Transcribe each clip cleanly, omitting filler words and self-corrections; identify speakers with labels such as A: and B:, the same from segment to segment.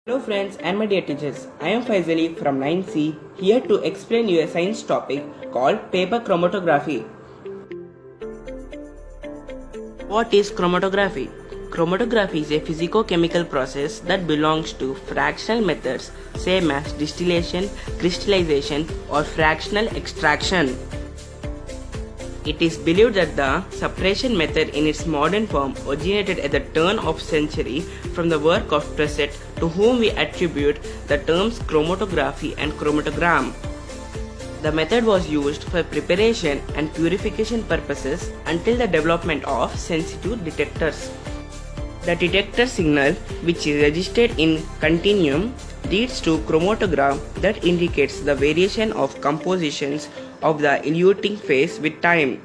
A: Hello friends and my dear teachers, I am Faisali from 9C here to explain you a science topic called paper chromatography. What is chromatography? Chromatography is a physico-chemical process that belongs to fractional methods same as distillation, crystallization or fractional extraction. It is believed that the separation method in its modern form originated at the turn of century from the work of Preset, to whom we attribute the terms chromatography and chromatogram. The method was used for preparation and purification purposes until the development of sensitive detectors. The detector signal, which is registered in continuum, leads to chromatogram that indicates the variation of compositions of the eluting phase with time.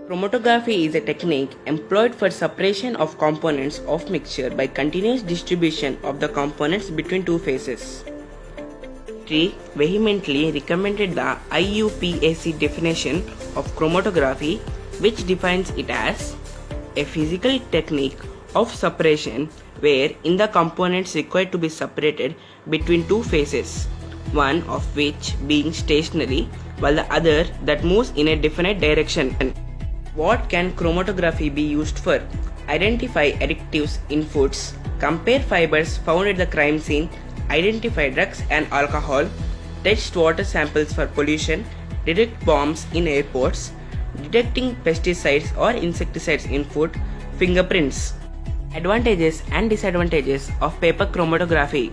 A: Chromatography is a technique employed for separation of components of mixture by continuous distribution of the components between two phases. He vehemently recommended the IUPAC definition of chromatography, which defines it as a physical technique of separation wherein the components required to be separated between two phases, one of which being stationary while the other that moves in a definite direction. What can chromatography be used for? Identify additives in foods, compare fibers found at the crime scene, identify drugs and alcohol, test water samples for pollution, detect bombs in airports, detecting pesticides or insecticides in food, fingerprints. Advantages and disadvantages of paper chromatography.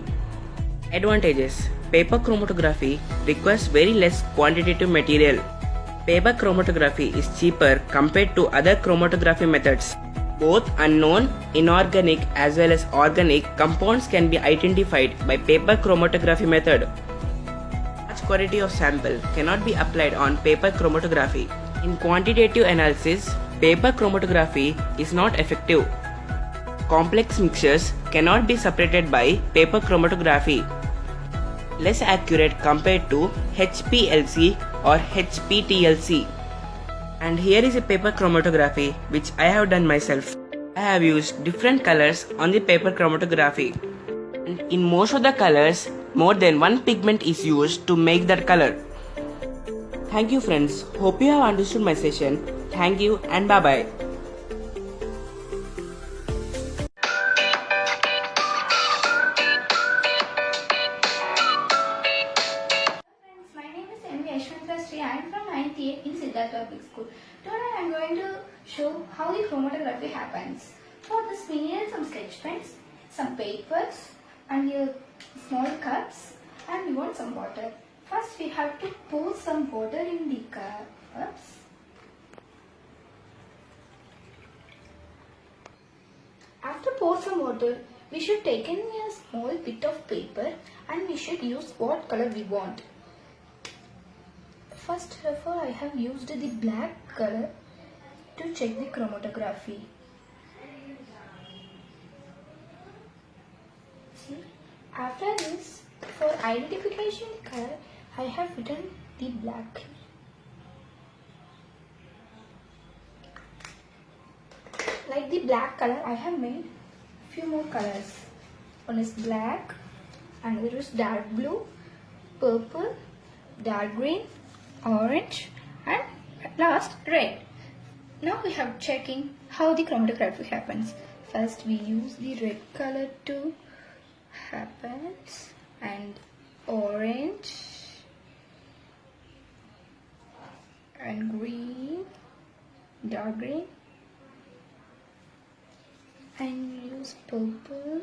A: Advantages: paper chromatography requires very less quantitative material. Paper chromatography is cheaper compared to other chromatography methods. Both unknown, inorganic as well as organic compounds can be identified by paper chromatography method. Large quantity of sample cannot be applied on paper chromatography. In quantitative analysis, paper chromatography is not effective. Complex mixtures cannot be separated by paper chromatography. Less accurate compared to HPLC or HPTLC. And here is a paper chromatography which I have done myself. I have used different colors on the paper chromatography. And in most of the colors, more than one pigment is used to make that color. Thank you friends. Hope you have understood my session. Thank you and bye bye.
B: Friends, my name is M. Yashwanta Sri. I am from 9th A in Siddhartha Public School. Today I am going to show how the chromatography happens. For this we need some sketch pens, some papers and small cups, and we want some water. First we have to pour some water in the cups. After pour some water, we should take in a small bit of paper and we should use what color we want. First of all, I have used the black color to check the chromatography. See, after this, for identification color, I have written the black. Like the black color, I have made few more colors. One is black, another is dark blue, purple, dark green, orange, and at last red. Now we have checking how the chromatography happens. First we use the red color to happens, and orange and green, dark green, and use purple,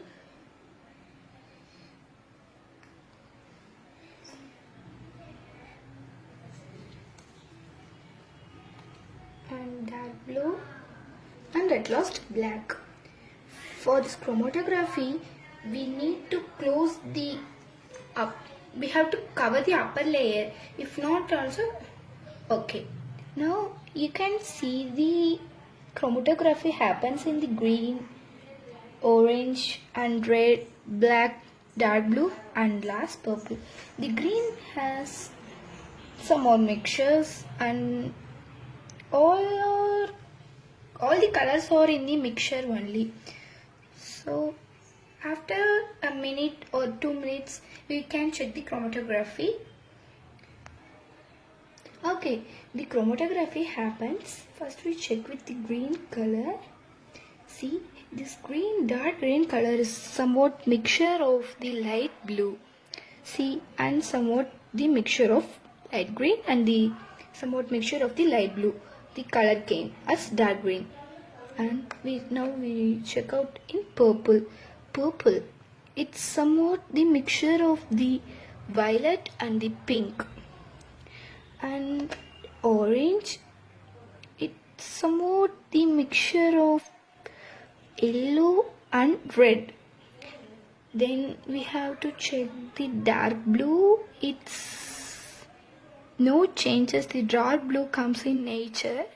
B: and dark blue, and at last black. For this chromatography, we need to close the up. We have to cover the upper layer. If not, also okay. Now you can see the chromatography happens in the green, orange, and red, black, dark blue, and last purple. The green has some more mixtures, and all the colors are in the mixture only. So after minute or 2 minutes we can check the chromatography. Okay, the chromatography happens. First we check with the green color. See, this dark green color is somewhat mixture of the light blue. See, and somewhat the mixture of light green and the somewhat mixture of the light blue. The color came as dark green. And now we check out in purple. Purple, it's somewhat the mixture of the violet and the pink. And orange, it's somewhat the mixture of yellow and red. Then we have to check the dark blue. It's no changes. The dark blue comes in nature,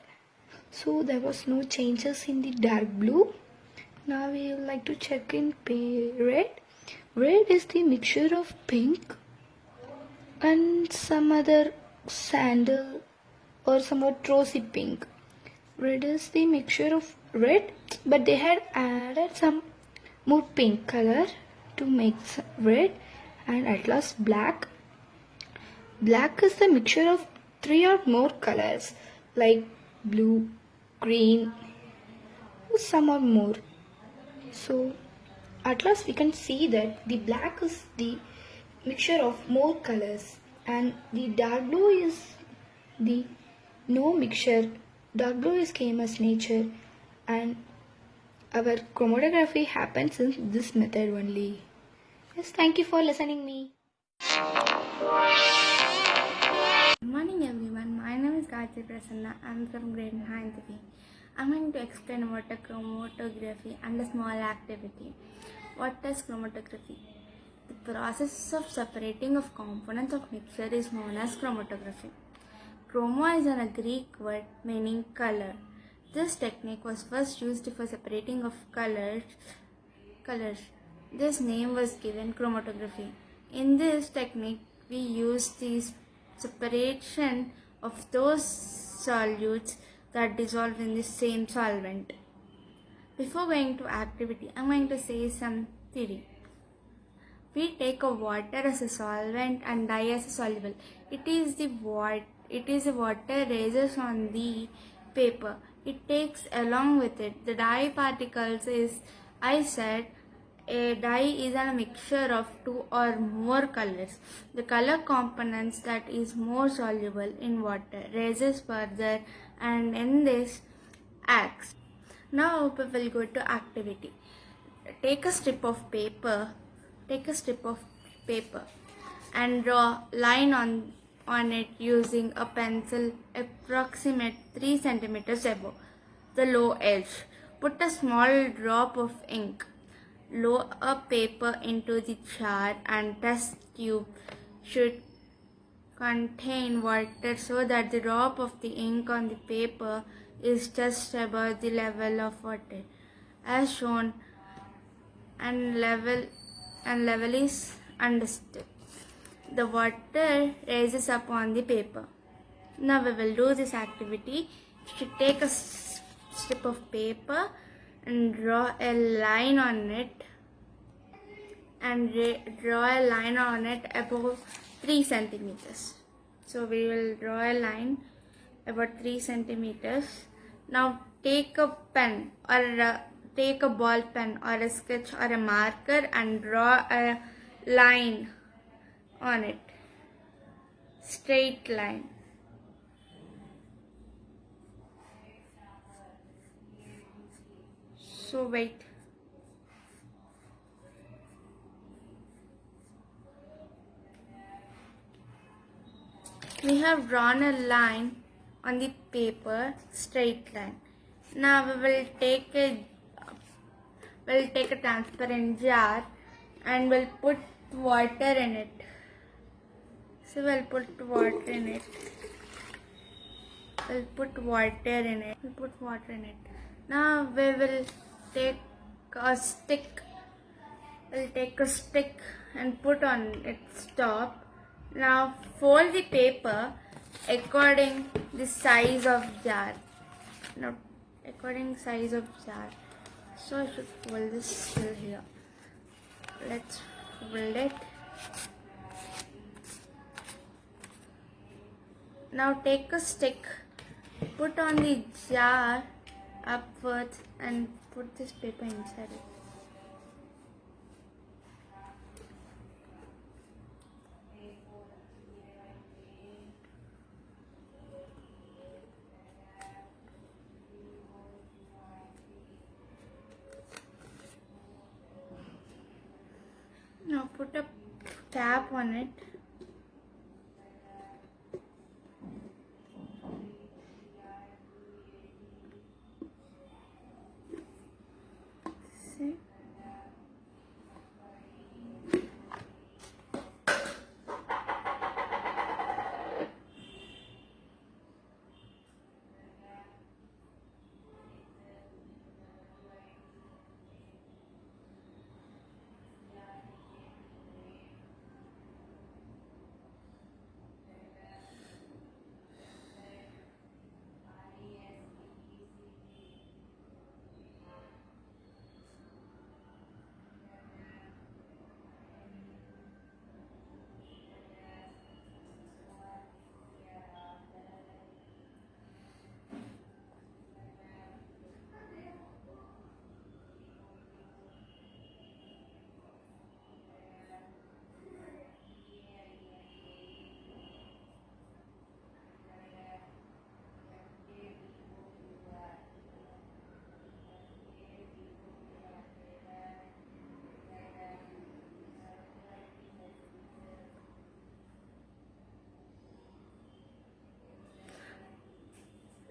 B: so there was no changes in the dark blue. Now we would like to check in red. Red is the mixture of pink and some other sandal or somewhat rosy pink. Red is the mixture of red, but they had added some more pink color to make red. And at last black. Black is the mixture of 3 or more colors like blue, green, some or more. So at last we can see that the black is the mixture of more colors and the dark blue is the no mixture. Dark blue is came as nature, and our chromatography happens in this method only. Yes, thank you for listening me.
C: Good morning everyone, my name is Gayatri Prasanna. I am from grade 9th B. I am going to explain about a chromatography and a small activity. What is chromatography? The process of separating of components of mixture is known as chromatography. Chromo is a Greek word meaning color. This technique was first used for separating of colors. This name was given chromatography. In this technique, we use the separation of those solutes that dissolve in the same solvent. Before going to activity, I am going to say some theory. We take a water as a solvent and dye as a soluble. It is the water raises on the paper. It takes along with it the dye particles. I said a dye is a mixture of 2 or more colors. The color components that is more soluble in water raises further and in this acts. Now we will go to activity. Take a strip of paper and draw line on it using a pencil approximate 3 centimeters above the low edge. Put a small drop of ink. Lower a paper into the jar and test tube should contain water so that the drop of the ink on the paper is just above the level of water as shown, and level is understood. The water rises up on the paper. Now we will do this activity. You should take a strip of paper and draw a line on it above 3 centimeters. So we will draw a line about 3 centimeters. Now take a pen or take a ball pen or a sketch or a marker and draw a line on it, straight line. So wait. We have drawn a line on the paper, straight line. Now we will take a transparent jar and we'll put water in it. So we'll put water in it. Now we will take a stick. And put on its top. Now fold the paper according the size of jar. So I should fold this till here. Let's Fold it. Now take a stick, put on the jar upwards and put this paper inside it. Now put a cap on it. See?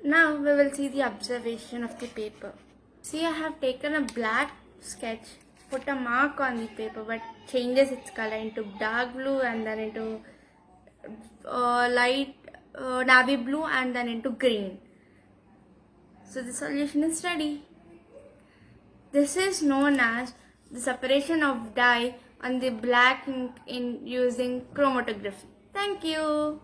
C: Now we will see the observation of the paper. See, I have taken a black sketch, put a mark on the paper but changes its color into dark blue and then into light navy blue and then into green. So the solution is ready. This is known as the separation of dye on the black ink in using chromatography. Thank you.